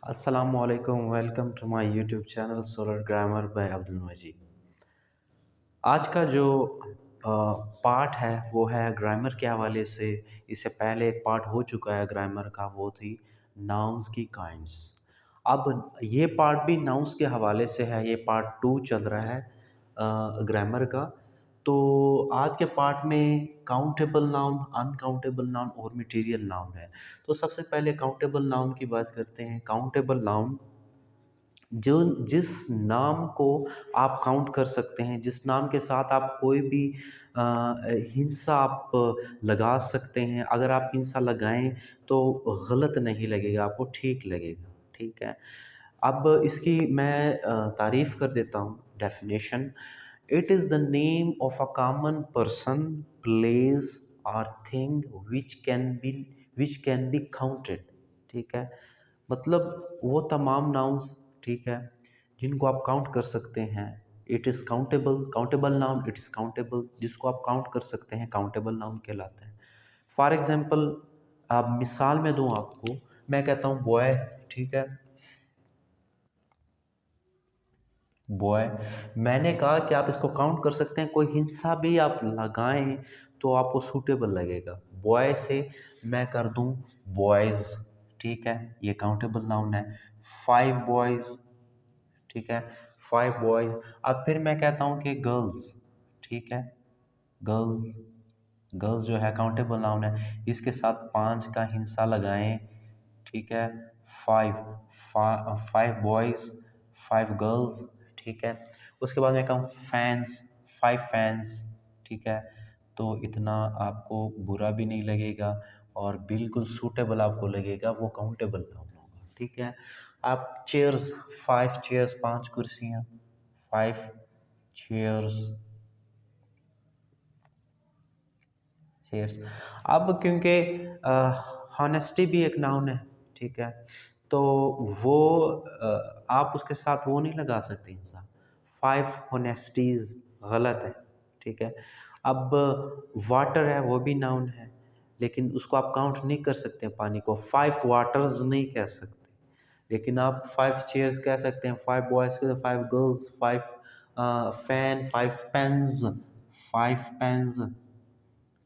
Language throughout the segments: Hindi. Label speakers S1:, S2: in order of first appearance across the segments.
S1: Assalamualaikum. Welcome to my YouTube channel Solar Grammar by Abdul Majid. आज का जो पार्ट है वो है ग्रामर के हवाले से। इससे पहले एक पार्ट हो चुका है ग्रामर का, वो थी नाउन्स की काइंड्स। अब ये पार्ट भी नाउन्स के हवाले से है, ये पार्ट 2 चल रहा है ग्रामर का। तो आज के पार्ट में काउंटेबल नाउन, अनकाउंटेबल नाउन और मटेरियल नाउन है। तो सबसे पहले काउंटेबल नाउन की बात करते हैं। काउंटेबल नाउन जो जिस नाम को आप काउंट कर सकते हैं, जिस नाम के साथ आप कोई भी हिंसा आप लगा सकते हैं। अगर आप हिंसा लगाएं तो गलत नहीं लगेगा, आपको ठीक लगेगा। ठीक है। अब इसकी मैं तारीफ कर देता हूँ। Definition: it is the name of a common person, place और thing which can be counted. ठीक है। मतलब वो तमाम नाउन्स, ठीक है, जिनको आप काउंट कर सकते हैं। It is countable, countable noun, it is countable, जिसको आप काउंट कर सकते हैं काउंटेबल नाउन कहलाते हैं। फॉर एग्जांपल, आप मिसाल में दूं आपको, मैं कहता हूँ बॉय। ठीक है, बॉय। मैंने कहा कि आप इसको काउंट कर सकते हैं, कोई हिंसा भी आप लगाएं तो आपको सूटेबल लगेगा। बॉय से मैं कर दूं बॉयज़। ठीक है, ये काउंटेबल नाउन है। 5 बॉयज़। ठीक है, 5 बॉयज़। अब फिर मैं कहता हूँ कि गर्ल्स। ठीक है, गर्ल्स। गर्ल्स जो है काउंटेबल नाउन है, इसके साथ 5 का हिंसा लगाएं। ठीक है, 5 5 बॉयज़, 5 गर्ल्स। ठीक है, उसके बाद मैं कहूँ फैंस, 5 फैंस। ठीक है, तो इतना आपको बुरा भी नहीं लगेगा और बिल्कुल सूटेबल आपको लगेगा, वो काउंटेबल नाउन होगा। ठीक है। आप चेयर्स, 5 चेयर्स, 5 कुर्सियाँ, 5 चेयर्स, चेयर्स। अब क्योंकि हॉनेस्टी भी एक नाउन है, ठीक है, तो वो आप उसके साथ वो नहीं लगा सकते इंसान। 5 हॉनेस्टीज गलत है। ठीक है। अब वाटर है, वो भी नाउन है, लेकिन उसको आप काउंट नहीं कर सकते पानी को। 5 वाटर्स नहीं कह सकते, लेकिन आप 5 चेयर्स कह सकते हैं। 5 boys, 5 girls, 5 fan, 5 pens, 5 pens.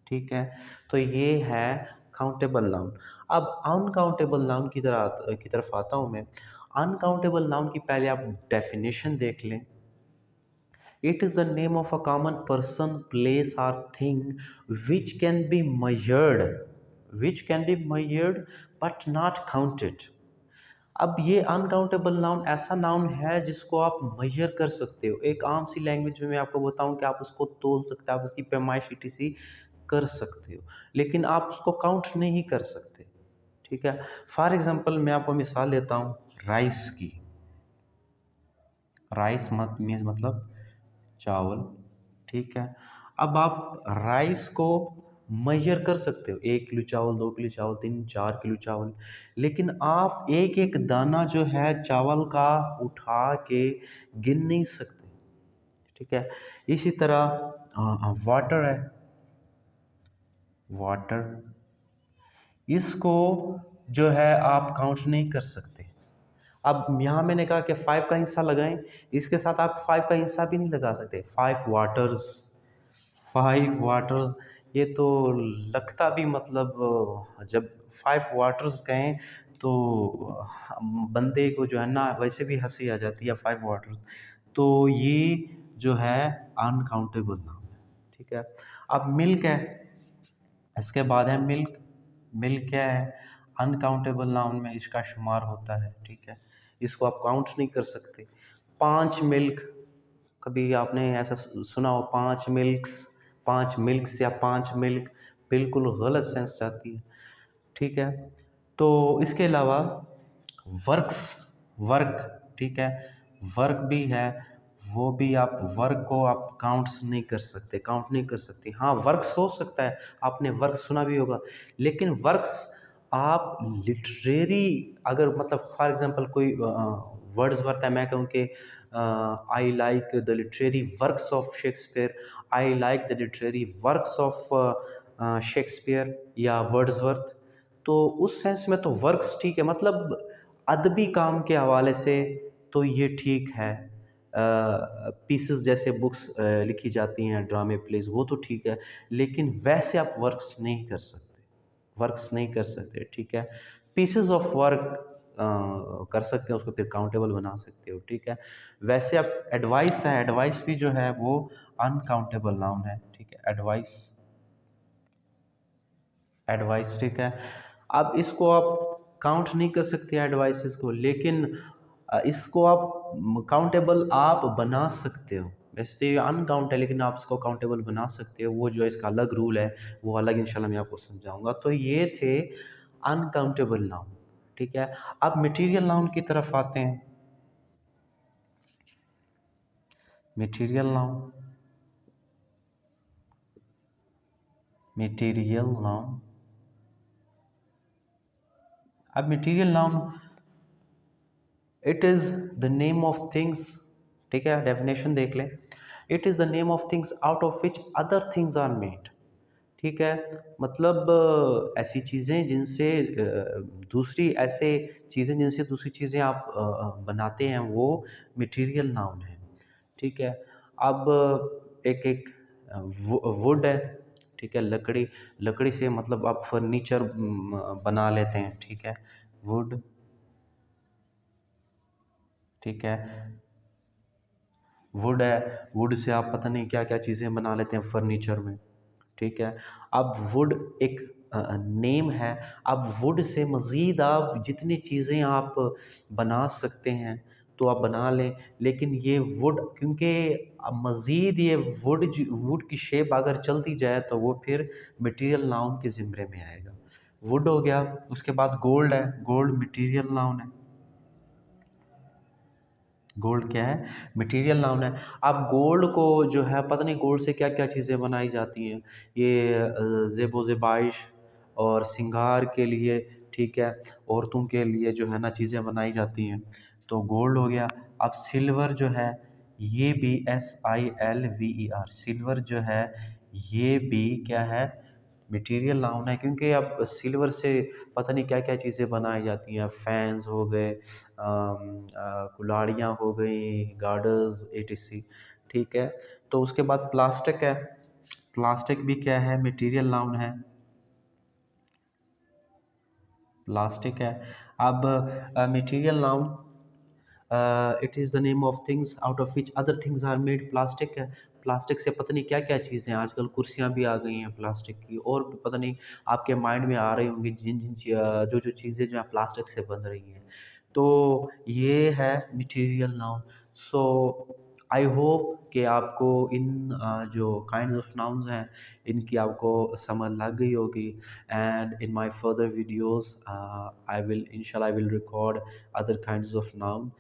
S1: ठीक है, तो ये है काउंटेबल नाउन। अब अनकाउंटेबल नाउन की तरफ आता हूँ मैं। अनकाउंटेबल नाउन की पहले आप डेफिनेशन देख लें। It is the name of a common person, place और thing which can be measured but not counted. अब ये अनकाउंटेबल नाउन ऐसा नाउन है जिसको आप मेजर कर सकते हो। एक आम सी लैंग्वेज में मैं आपको बताऊं कि आप उसको तोल सकते हो, आप उसकी पैमाइश ईटीसी कर सकते हो, लेकिन आप उसको काउंट नहीं कर सकते। ठीक है। फॉर एग्जांपल मैं आपको मिसाल देता हूँ राइस की। राइस मीन्स मतलब चावल। ठीक है। अब आप राइस को मेजर कर सकते हो, 1 किलो चावल, 2 किलो चावल, 3 4 किलो चावल, लेकिन आप एक एक दाना जो है चावल का उठा के गिन नहीं सकते। ठीक है। इसी तरह वाटर है, वाटर, इसको जो है आप काउंट नहीं कर सकते। अब यहाँ मैंने कहा कि 5 का हिस्सा लगाएं, इसके साथ आप 5 का हिस्सा भी नहीं लगा सकते। 5 वाटर्स, 5 वाटर्स, ये तो लगता भी मतलब जब 5 वाटर्स कहें तो बंदे को जो है ना वैसे भी हंसी आ जाती है। 5 वाटर्स, तो ये जो है अनकाउंटेबल नाम है। ठीक है। अब मिल्क है, इसके बाद है मिल्क। मिल्क क्या है? अनकाउंटेबल नाउन में इसका शुमार होता है। ठीक है, इसको आप काउंट नहीं कर सकते। 5 मिल्क, कभी आपने ऐसा सुना हो? 5 मिल्क्स, 5 मिल्क्स या 5 मिल्क, बिल्कुल गलत सेंस जाती है। ठीक है। तो इसके अलावा वर्क्स, वर्क, ठीक है, वर्क भी है, वो भी आप वर्क को आप काउंट्स नहीं कर सकते, काउंट नहीं कर सकते। हाँ, वर्क्स हो सकता है, आपने वर्क सुना भी होगा, लेकिन वर्क्स आप लिटरेरी, अगर मतलब फॉर एग्जांपल कोई वर्ड्सवर्थ है, मैं कहूँ कि I like the literary works of Shakespeare, I like the literary works of Shakespeare या वर्ड्सवर्थ, तो उस सेंस में तो वर्क्स ठीक है। मतलब अदबी काम के हवाले से तो ये ठीक है। पीसेस जैसे बुक्स लिखी जाती हैं, ड्रामे प्लेस, वो तो ठीक है, लेकिन वैसे आप वर्क्स नहीं कर सकते, वर्क्स नहीं कर सकते, ठीक है। पीसेस ऑफ वर्क कर सकते हैं, उसको फिर काउंटेबल बना सकते हो, ठीक है। वैसे आप एडवाइस है, एडवाइस भी जो है वो अनकाउंटेबल नाउन है, ठीक है। एडवाइस, एडवाइस, ठीक है। अब इसको आप काउंट नहीं कर सकते एडवाइसेस को, लेकिन इसको आप काउंटेबल आप बना सकते हो। वैसे ये अनकाउंट है, लेकिन आप इसको काउंटेबल बना सकते हो। वो जो इसका अलग रूल है, वो अलग इंशाल्लाह मैं आपको समझाऊंगा। तो ये थे अनकाउंटेबल नाउन, ठीक है। अब मटेरियल नाउन की तरफ आते हैं। Material noun, material noun. अब material noun, it is the name of things, ठीक है। डेफिनेशन देख लें। It is the name of things out of which other things are made, ठीक है। मतलब ऐसी चीज़ें जिनसे दूसरी ऐसे चीज़ें जिनसे दूसरी चीज़ें आप बनाते हैं, वो मटेरियल नाउन है, ठीक है। अब एक एक वुड है, ठीक है, लकड़ी, लकड़ी से मतलब आप फर्नीचर बना लेते हैं, ठीक है। वुड, ठीक है। वुड है, वुड से आप पता नहीं क्या क्या चीज़ें बना लेते हैं फर्नीचर में, ठीक है। अब वुड एक नेम है। अब वुड से मज़ीद आप जितनी चीज़ें आप बना सकते हैं तो आप बना लें, लेकिन ये वुड क्योंकि मज़ीद ये वुड की शेप अगर चलती जाए तो वो फिर मटेरियल नाउन के ज़िम्मे में आएगा। वुड हो गया, उसके बाद गोल्ड है, गोल्ड मटेरियल नाउन है। गोल्ड क्या है? मटेरियल नाउन है। अब गोल्ड को जो है पता नहीं गोल्ड से क्या क्या चीज़ें बनाई जाती हैं, ये ज़ेबो ज़ेबाइश और श्रृंगार के लिए, ठीक है, औरतों के लिए जो है ना चीज़ें बनाई जाती हैं, तो गोल्ड हो गया। अब सिल्वर जो है, ये भी SILVER, सिल्वर जो है ये भी क्या है, मटेरियल नाउन है, क्योंकि अब सिल्वर से पता नहीं क्या क्या चीज़ें बनाई जाती हैं, फैंस हो गए, कुल्हाड़ियाँ हो गई, गार्डर्स etc, ठीक है। तो उसके बाद प्लास्टिक है, प्लास्टिक भी क्या है, मटेरियल नाउन है, प्लास्टिक है। अब material noun, it is the name of things out of which other things are made, plastic है। प्लास्टिक से पता नहीं क्या क्या चीज़ें हैं, आजकल कुर्सियाँ भी आ गई हैं प्लास्टिक की, और भी पता नहीं आपके माइंड में आ रही होंगी जिन जिन जो जो चीज़ें जो है प्लास्टिक से बन रही हैं, तो ये है material noun. So I hope कि आपको इन जो काइंड ऑफ नाउन्स हैं इनकी आपको समझ लग गई होगी। And in my further videos I will इंशाल्लाह I will record other kinds of noun.